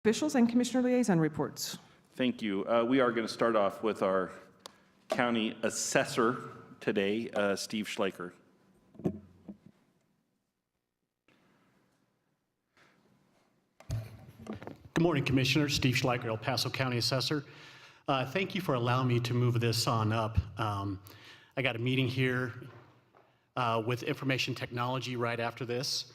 Officials and Commissioner Liaison reports. Thank you. We are going to start off with our County Assessor today, Steve Schleiker. Good morning, Commissioner. Steve Schleiker, El Paso County Assessor. Thank you for allowing me to move this on up. I got a meeting here with information technology right after this.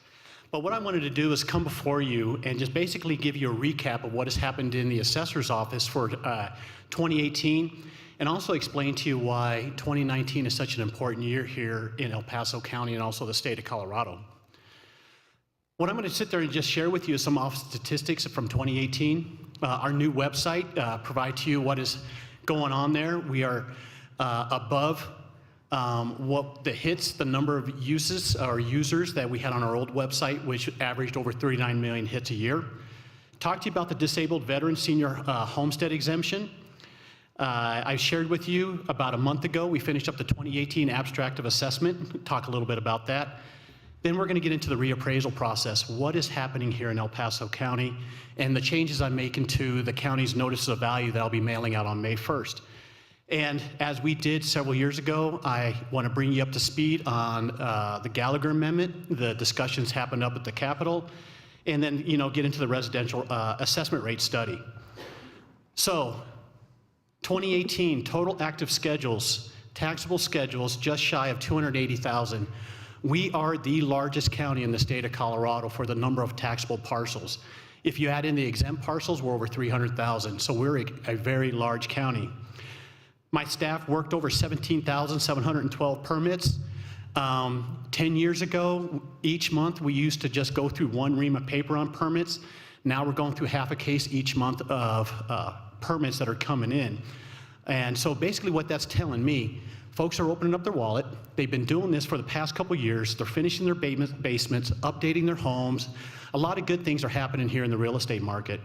But what I wanted to do is come before you and just basically give you a recap of what has happened in the Assessor's Office for 2018, and also explain to you why 2019 is such an important year here in El Paso County and also the state of Colorado. What I'm going to sit there and just share with you is some office statistics from 2018. Our new website provides to you what is going on there. We are above what the hits, the number of uses or users that we had on our old website, which averaged over 39 million hits a year. Talk to you about the disabled veteran senior homestead exemption. I shared with you about a month ago, we finished up the 2018 abstract of assessment. Talk a little bit about that. Then we're going to get into the reappraisal process. What is happening here in El Paso County and the changes I'm making to the county's notices of value that I'll be mailing out on May 1st. And as we did several years ago, I want to bring you up to speed on the Gallagher Amendment. The discussions happened up at the Capitol, and then get into the residential assessment rate study. So 2018 total active schedules, taxable schedules, just shy of 280,000. We are the largest county in the state of Colorado for the number of taxable parcels. If you add in the exempt parcels, we're over 300,000. So we're a very large county. My staff worked over 17,712 permits. 10 years ago, each month we used to just go through one ream of paper on permits. Now we're going through half a case each month of permits that are coming in. And so basically what that's telling me, folks are opening up their wallet. They've been doing this for the past couple years. They're finishing their basements, updating their homes. A lot of good things are happening here in the real estate market.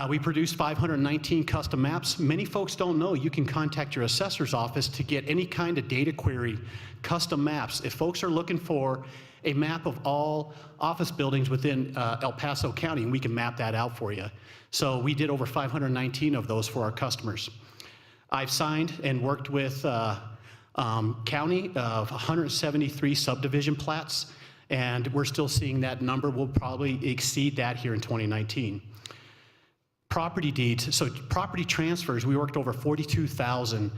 We produced 519 custom maps. Many folks don't know you can contact your assessor's office to get any kind of data query, custom maps. If folks are looking for a map of all office buildings within El Paso County, we can map that out for you. So we did over 519 of those for our customers. I've signed and worked with county of 173 subdivision plats, and we're still seeing that number will probably exceed that here in 2019. Property deeds, so property transfers, we worked over 42,000.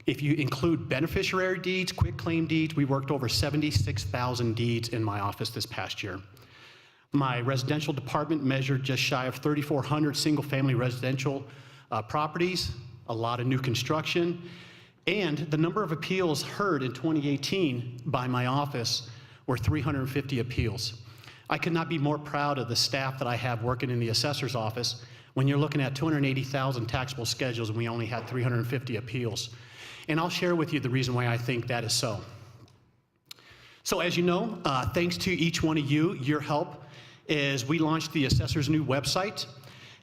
If you include beneficiary deeds, quick claim deeds, we worked over 76,000 deeds in my office this past year. My residential department measured just shy of 3,400 single-family residential properties, a lot of new construction, and the number of appeals heard in 2018 by my office were 350 appeals. I could not be more proud of the staff that I have working in the assessor's office when you're looking at 280,000 taxable schedules and we only had 350 appeals. And I'll share with you the reason why I think that is so. So as you know, thanks to each one of you, your help is we launched the assessor's new website,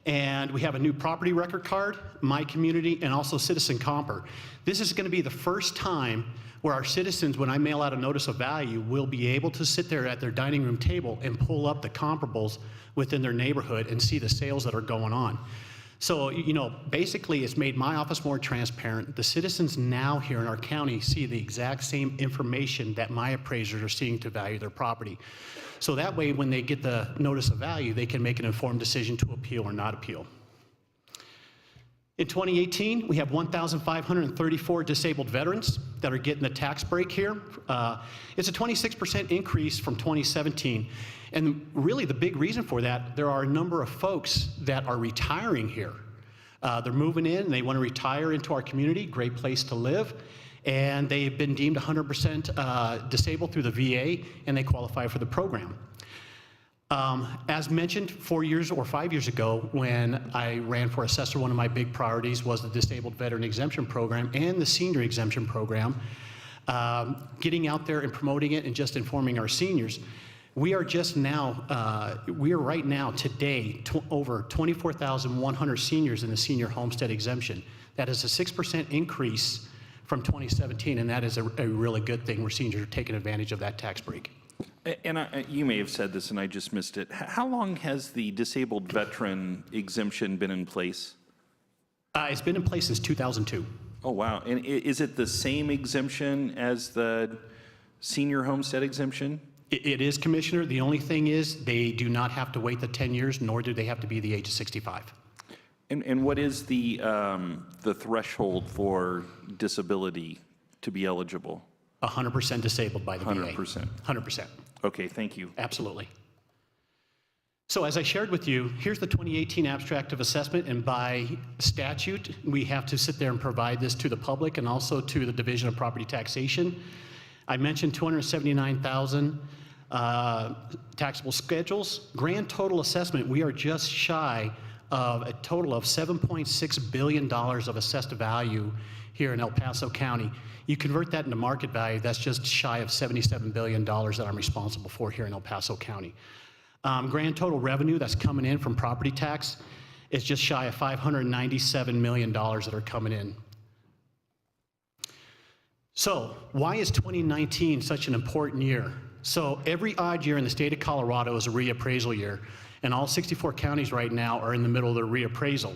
and we have a new property record card, My Community, and also Citizen Comper. This is going to be the first time where our citizens, when I mail out a notice of value, will be able to sit there at their dining room table and pull up the comparables within their neighborhood and see the sales that are going on. So, basically it's made my office more transparent. The citizens now here in our county see the exact same information that my appraisers are seeing to value their property. So that way, when they get the notice of value, they can make an informed decision to appeal or not appeal. In 2018, we have 1,534 disabled veterans that are getting the tax break here. It's a 26% increase from 2017. And really the big reason for that, there are a number of folks that are retiring here. They're moving in, and they want to retire into our community, great place to live. And they've been deemed 100% disabled through the VA, and they qualify for the program. As mentioned 4 years or 5 years ago, when I ran for assessor, one of my big priorities was the Disabled Veteran Exemption Program and the Senior Exemption Program. Getting out there and promoting it and just informing our seniors. We are just now, we are right now today over 24,100 seniors in the Senior Homestead Exemption. That is a 6% increase from 2017, and that is a really good thing where seniors are taking advantage of that tax break. You may have said this and I just missed it. How long has the disabled veteran exemption been in place? It's been in place since 2002. Oh, wow. And is it the same exemption as the senior homestead exemption? It is, Commissioner. The only thing is they do not have to wait the 10 years, nor do they have to be the age of 65. And what is the threshold for disability to be eligible? 100% disabled by the VA. 100%. 100%. Okay, thank you. Absolutely. So as I shared with you, here's the 2018 abstract of assessment, and by statute, we have to sit there and provide this to the public and also to the Division of Property Taxation. I mentioned 279,000 taxable schedules. Grand total assessment, we are just shy of a total of $7.6 billion of assessed value here in El Paso County. You convert that into market value, that's just shy of $77 billion that I'm responsible for here in El Paso County. Grand total revenue that's coming in from property tax is just shy of $597 million that are coming in. So why is 2019 such an important year? So every odd year in the state of Colorado is a reappraisal year, and all 64 counties right now are in the middle of their reappraisal.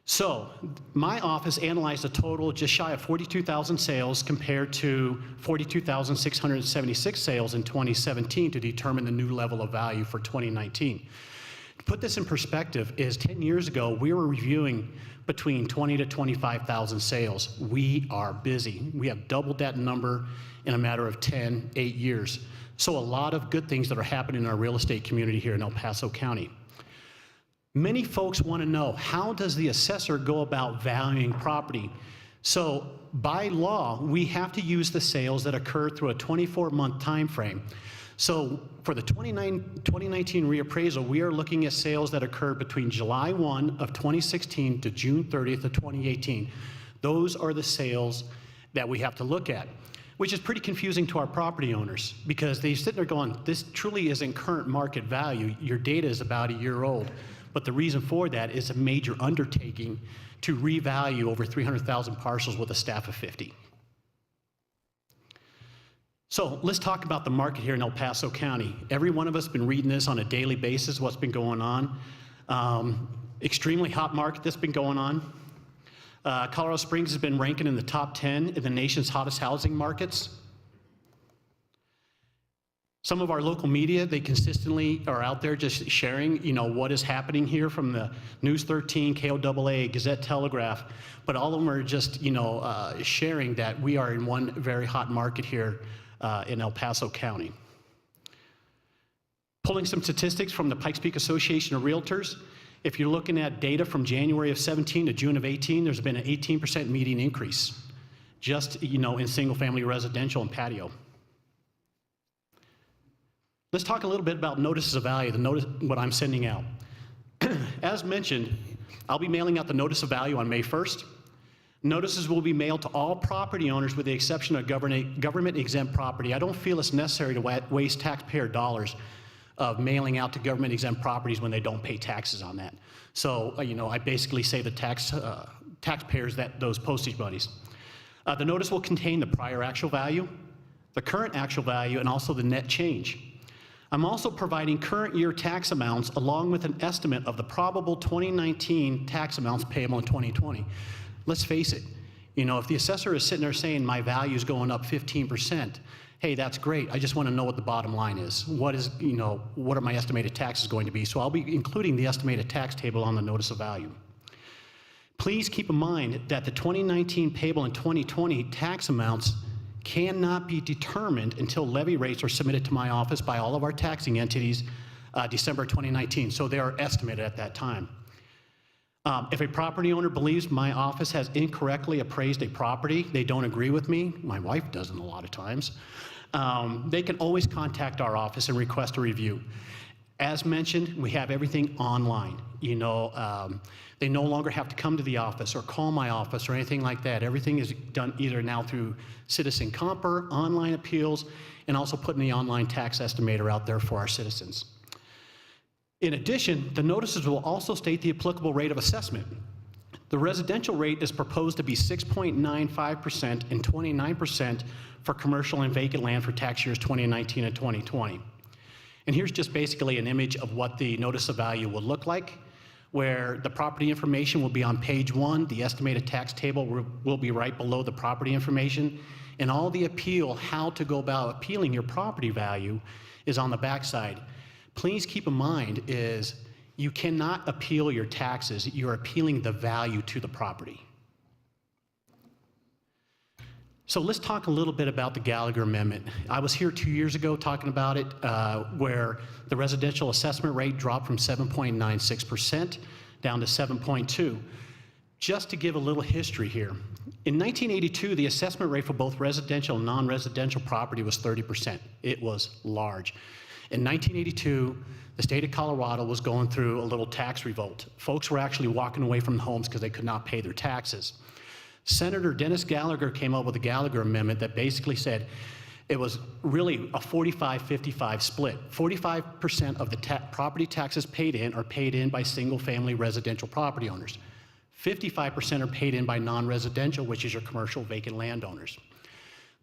So my office analyzed a total just shy of 42,000 sales compared to 42,676 sales in 2017 to determine the new level of value for 2019. To put this in perspective is 10 years ago, we were reviewing between 20 to 25,000 sales. We are busy. We have doubled that number in a matter of 8 years. So a lot of good things that are happening in our real estate community here in El Paso County. Many folks want to know, how does the assessor go about valuing property? So by law, we have to use the sales that occur through a 24-month time frame. So for the 2019 reappraisal, we are looking at sales that occurred between July 1 of 2016 to June 30th of 2018. Those are the sales that we have to look at, which is pretty confusing to our property owners because they sit there going, this truly isn't current market value. Your data is about a year old. But the reason for that is a major undertaking to revalue over 300,000 parcels with a staff of 50. So let's talk about the market here in El Paso County. Every one of us has been reading this on a daily basis, what's been going on. Extremely hot market that's been going on. Colorado Springs has been ranking in the top 10 in the nation's hottest housing markets. Some of our local media, they consistently are out there just sharing, what is happening here from the News 13, KOAA, Gazette Telegraph, but all of them are just, sharing that we are in one very hot market here in El Paso County. Pulling some statistics from the Pikes Peak Association of Realtors, if you're looking at data from January of 17 to June of 18, there's been an 18% median increase, just, in single-family residential and patio. Let's talk a little bit about notices of value, what I'm sending out. As mentioned, I'll be mailing out the notice of value on May 1st. Notices will be mailed to all property owners with the exception of government-exempt property. I don't feel it's necessary to waste taxpayer dollars of mailing out to government-exempt properties when they don't pay taxes on that. So, I basically save the taxpayers those postage monies. The notice will contain the prior actual value, the current actual value, and also the net change. I'm also providing current year tax amounts along with an estimate of the probable 2019 tax amounts payable in 2020. Let's face it, if the assessor is sitting there saying my value is going up 15%, hey, that's great. I just want to know what the bottom line is. What are my estimated taxes going to be? So I'll be including the estimated tax table on the notice of value. Please keep in mind that the 2019 payable and 2020 tax amounts cannot be determined until levy rates are submitted to my office by all of our taxing entities December 2019. So they are estimated at that time. If a property owner believes my office has incorrectly appraised a property, they don't agree with me, my wife doesn't a lot of times, they can always contact our office and request a review. As mentioned, we have everything online. They no longer have to come to the office or call my office or anything like that. Everything is done either now through Citizen Comper, online appeals, and also putting the online tax estimator out there for our citizens. In addition, the notices will also state the applicable rate of assessment. The residential rate is proposed to be 6.95% and 29% for commercial and vacant land for tax years 2019 and 2020. And here's just basically an image of what the notice of value will look like, where the property information will be on page 1, the estimated tax table will be right below the property information, and all the appeal, how to go about appealing your property value, is on the backside. Please keep in mind is you cannot appeal your taxes, you're appealing the value to the property. So let's talk a little bit about the Gallagher Amendment. I was here 2 years ago talking about it, where the residential assessment rate dropped from 7.96% down to 7.2%. Just to give a little history here, in 1982, the assessment rate for both residential and non-residential property was 30%. It was large. In 1982, the state of Colorado was going through a little tax revolt. Folks were actually walking away from homes because they could not pay their taxes. Senator Dennis Gallagher came up with the Gallagher Amendment that basically said it was really a 45-55 split. 45% of the property taxes paid in are paid in by single-family residential property owners. 55% are paid in by non-residential, which is your commercial vacant landowners.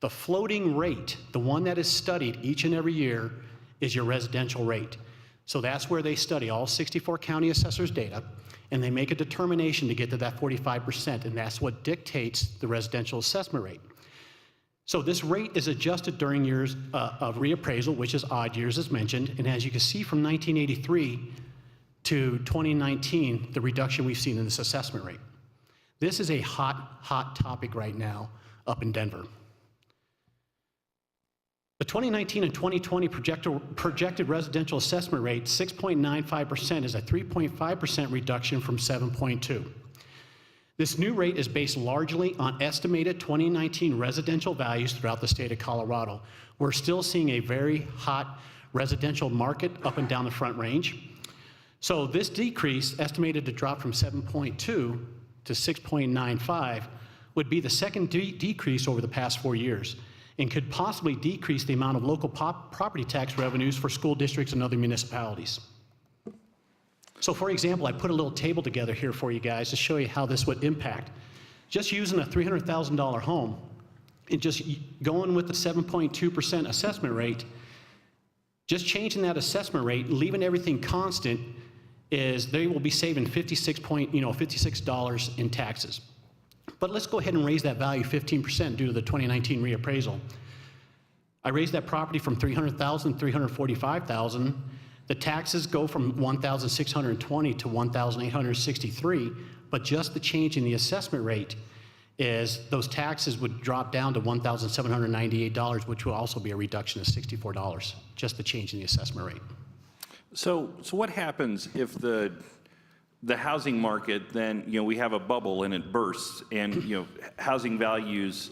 The floating rate, the one that is studied each and every year, is your residential rate. So that's where they study all 64 county assessors' data, and they make a determination to get to that 45%, and that's what dictates the residential assessment rate. So this rate is adjusted during years of reappraisal, which is odd years as mentioned, and as you can see from 1983 to 2019, the reduction we've seen in this assessment rate. This is a hot topic right now up in Denver. The 2019 and 2020 projected residential assessment rate, 6.95%, is a 3.5% reduction from 7.2%. This new rate is based largely on estimated 2019 residential values throughout the state of Colorado. We're still seeing a very hot residential market up and down the Front Range. So this decrease, estimated to drop from 7.2 to 6.95, would be the second decrease over the past 4 years, and could possibly decrease the amount of local property tax revenues for school districts and other municipalities. So for example, I put a little table together here for you guys to show you how this would impact. Just using a $300,000 home and just going with the 7.2% assessment rate, just changing that assessment rate, leaving everything constant, is they will be saving $56 in taxes. But let's go ahead and raise that value 15% due to the 2019 reappraisal. I raised that property from $300,000 to $345,000. The taxes go from $1,620 to $1,863, but just the change in the assessment rate is those taxes would drop down to $1,798, which will also be a reduction of $64, just the change in the assessment rate. So what happens if the housing market, then, we have a bubble and it bursts, and, housing values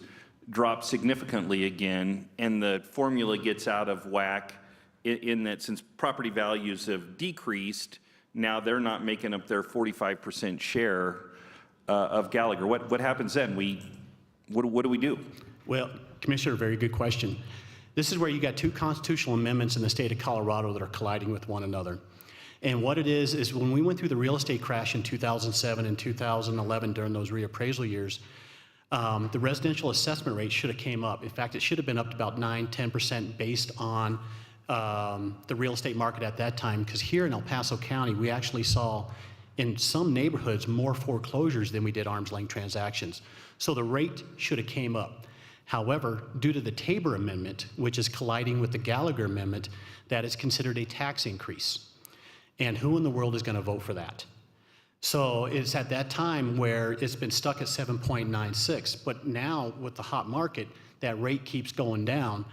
drop significantly again, and the formula gets out of whack in that since property values have decreased, now they're not making up their 45% share of Gallagher. What happens then? What do we do? Well, Commissioner, very good question. This is where you got two constitutional amendments in the state of Colorado that are colliding with one another. And what it is when we went through the real estate crash in 2007 and 2011 during those reappraisal years, the residential assessment rate should have came up. In fact, it should have been up to about 9–10% based on the real estate market at that time, because here in El Paso County, we actually saw in some neighborhoods more foreclosures than we did arm's length transactions. So the rate should have came up. However, due to the Tabor Amendment, which is colliding with the Gallagher Amendment, that is considered a tax increase. And who in the world is going to vote for that? So it's at that time where it's been stuck at 7.96, but now with the hot market, that rate keeps going down,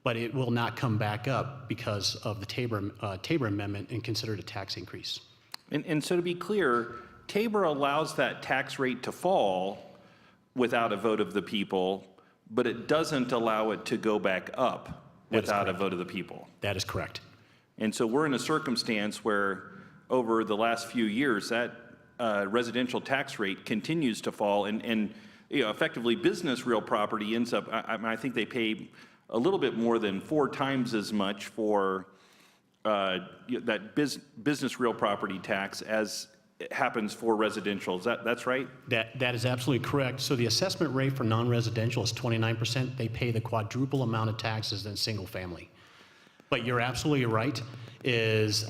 but it will not come back up because of the Tabor Amendment and considered a tax increase. And so to be clear, Tabor allows that tax rate to fall without a vote of the people, but it doesn't allow it to go back up without a vote of the people. That is correct. And so we're in a circumstance where over the last few years, that residential tax rate continues to fall, and effectively business real property ends up, I think they pay a little bit more than 4 times as much for that business real property tax as happens for residential. That's right? That is absolutely correct. So the assessment rate for non-residential is 29%. They pay the quadruple amount of taxes than single family. But you're absolutely right, is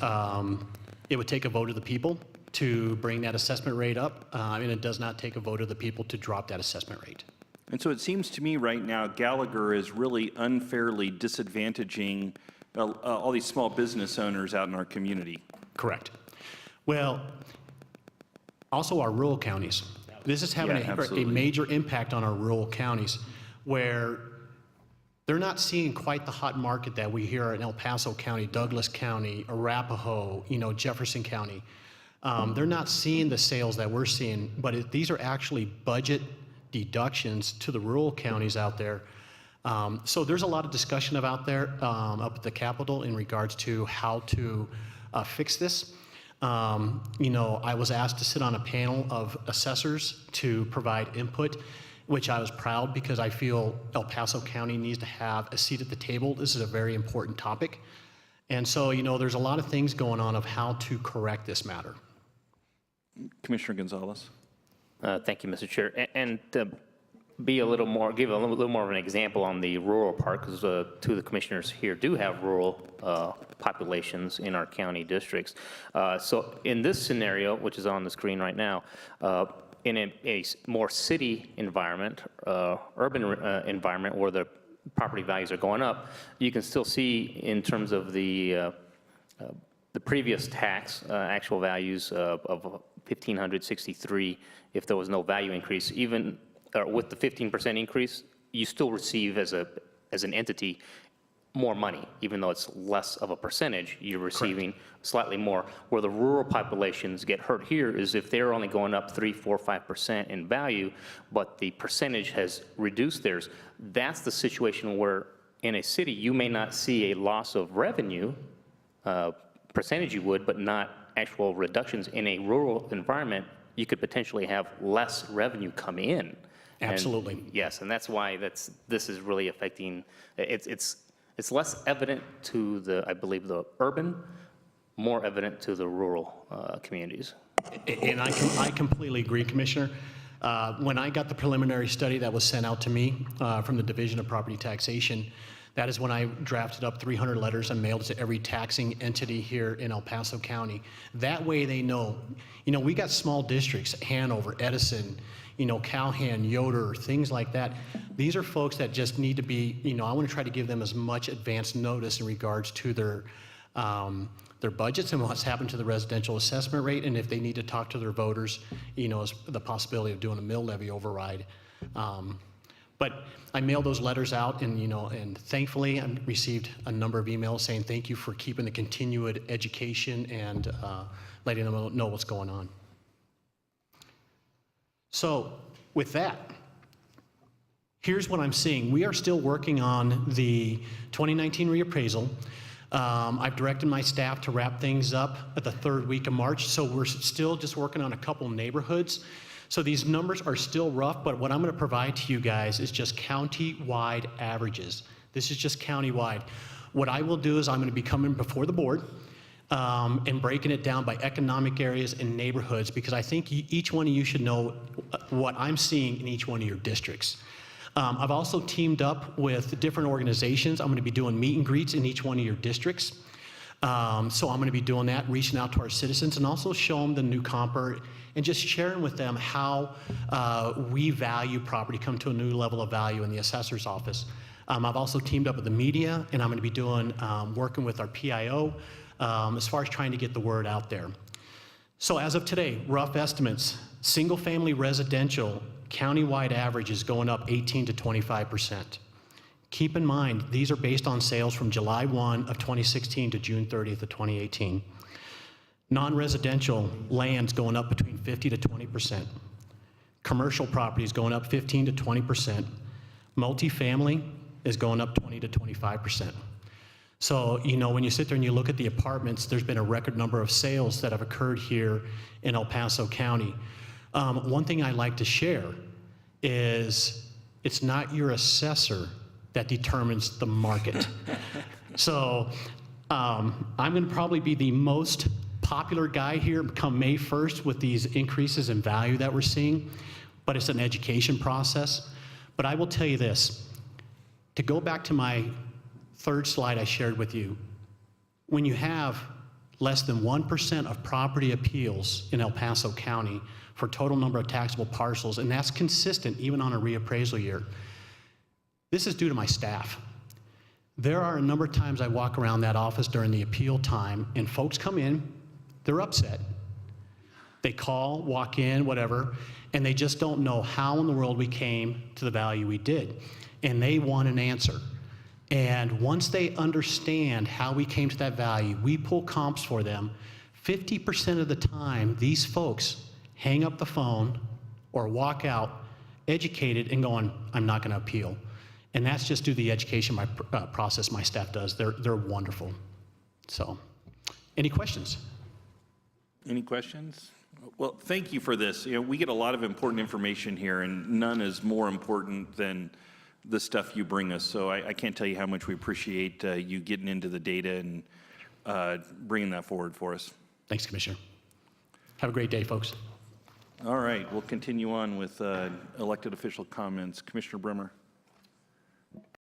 it would take a vote of the people to bring that assessment rate up, and it does not take a vote of the people to drop that assessment rate. And so it seems to me right now Gallagher is really unfairly disadvantaging all these small business owners out in our community. Correct. Well, also our rural counties. This is having a major impact on our rural counties where they're not seeing quite the hot market that we hear in El Paso County, Douglas County, Arapahoe, Jefferson County. They're not seeing the sales that we're seeing, but these are actually budget deductions to the rural counties out there. So there's a lot of discussion out there up at the Capitol in regards to how to fix this. I was asked to sit on a panel of assessors to provide input, which I was proud because I feel El Paso County needs to have a seat at the table. This is a very important topic. And so, there's a lot of things going on of how to correct this matter. Commissioner Gonzalez. Thank you, Mr. Chair. And to be a little more, give a little more of an example on the rural part, because two of the commissioners here do have rural populations in our county districts. So in this scenario, which is on the screen right now, in a more city environment, urban environment where the property values are going up, you can still see in terms of the previous tax actual values of 1,563, if there was no value increase, even with the 15% increase, you still receive as an entity more money, even though it's less of a percentage, you're receiving slightly more. Where the rural populations get hurt here is if they're only going up 3, 4, 5% in value, but the percentage has reduced theirs. That's the situation where in a city, you may not see a loss of revenue, percentage you would, but not actual reductions. In a rural environment, you could potentially have less revenue come in. Absolutely. And yes, and that's why this is really affecting, it's less evident to the, I believe, the urban, more evident to the rural communities. And I completely agree, Commissioner. When I got the preliminary study that was sent out to me from the Division of Property Taxation, that is when I drafted up 300 letters and mailed it to every taxing entity here in El Paso County. That way they know, we got small districts, Hanover, Edison, Calhoun, Yoder, things like that. These are folks that just need to be, I want to try to give them as much advance notice in regards to their budgets and what's happened to the residential assessment rate, and if they need to talk to their voters, as the possibility of doing a mill levy override. But I mailed those letters out, and and thankfully I received a number of emails saying thank you for keeping the continued education and letting them know what's going on. So with that, here's what I'm seeing. We are still working on the 2019 reappraisal. I've directed my staff to wrap things up at the 3rd week of March, so we're still just working on a couple neighborhoods. So these numbers are still rough, but what I'm going to provide to you guys is just county-wide averages. This is just county-wide. What I will do is I'm going to be coming before the board and breaking it down by economic areas and neighborhoods, because I think each one of you should know what I'm seeing in each one of your districts. I've also teamed up with different organizations. I'm going to be doing meet and greets in each one of your districts. So I'm going to be doing that, reaching out to our citizens, and also show them the new comper and just sharing with them how we value property, come to a new level of value in the assessor's office. I've also teamed up with the media, and I'm going to be doing working with our PIO as far as trying to get the word out there. So as of today, rough estimates, single-family residential countywide average is going up 18 to 25%. Keep in mind, these are based on sales from July 1 of 2016 to June 30th of 2018. Non-residential land's going up between 50 to 20%. Commercial properties going up 15 to 20%. Multifamily is going up 20 to 25%. So, when you sit there and you look at the apartments, there's been a record number of sales that have occurred here in El Paso County. One thing I like to share is it's not your assessor that determines the market. So I'm going to probably be the most popular guy here come May 1st with these increases in value that we're seeing, but it's an education process. But I will tell you this, to go back to my third slide I shared with you, when you have less than 1% of property appeals in El Paso County for total number of taxable parcels, and that's consistent even on a reappraisal year, this is due to my staff. There are a number of times I walk around that office during the appeal time, and folks come in, they're upset. They call, walk in, whatever, and they just don't know how in the world we came to the value we did. And they want an answer. And once they understand how we came to that value, we pull comps for them. 50% of the time, these folks hang up the phone or walk out educated and going, I'm not going to appeal. And that's just due to the education process my staff does. They're wonderful. So, any questions? Any questions? Well, thank you for this. You know, we get a lot of important information here, and none is more important than the stuff you bring us. So I can't tell you how much we appreciate you getting into the data and bringing that forward for us. Thanks, Commissioner. Have a great day, folks. All right, we'll continue on with elected official comments. Commissioner Bremer.